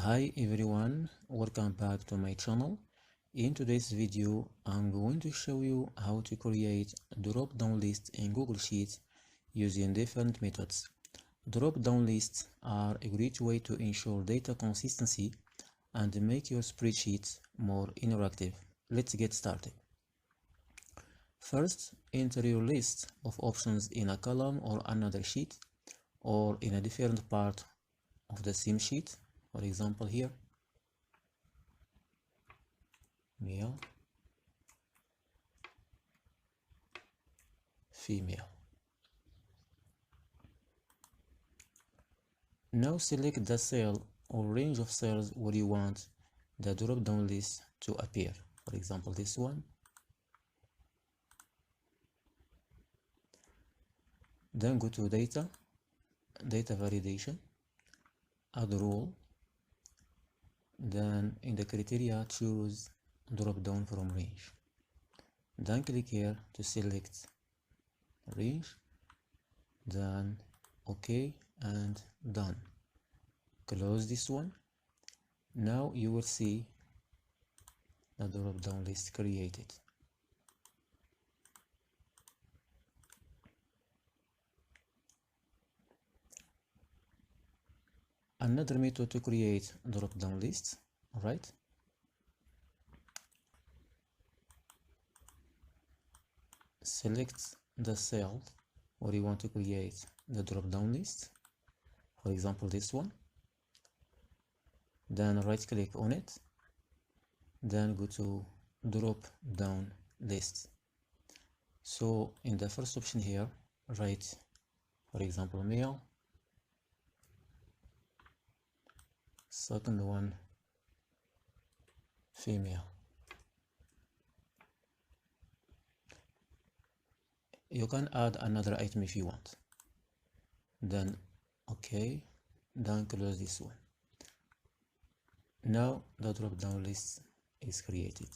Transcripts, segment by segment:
Hi everyone, welcome back to my channel. In today's video, I'm going to show you how to create drop-down lists in Google Sheets using different methods. Drop-down lists are a great way to ensure data consistency and make your spreadsheets more interactive. Let's get started. First, enter your list of options in a column or another sheet or in a different part of the same sheet. For example, here, male, female. Now select the cell or range of cells where you want the drop-down list to appear. For example, this one. Then go to data, data validation, add rule. Then in the criteria, choose drop-down from range. Then click here to select range, then OK and done. Close this one. Now you will see the drop-down list created. Another method to create drop-down lists, right? Select the cell where you want to create the drop-down list. For example, this one. Then right-click on it. Then go to drop-down list. So in the first option here, write, for example, male. Second one, female. You can add another item if you want. Then OK, then close this one. Now the drop-down list is created.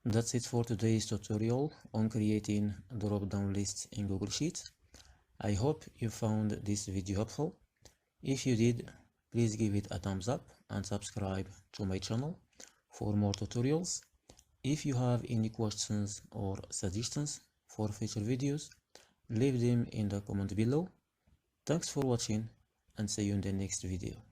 That's it for today's tutorial on creating drop-down lists in Google Sheets. I hope you found this video helpful. If you did, please give it a thumbs up and subscribe to my channel for more tutorials. If you have any questions or suggestions for future videos, leave them in the comment below. Thanks for watching and see you in the next video.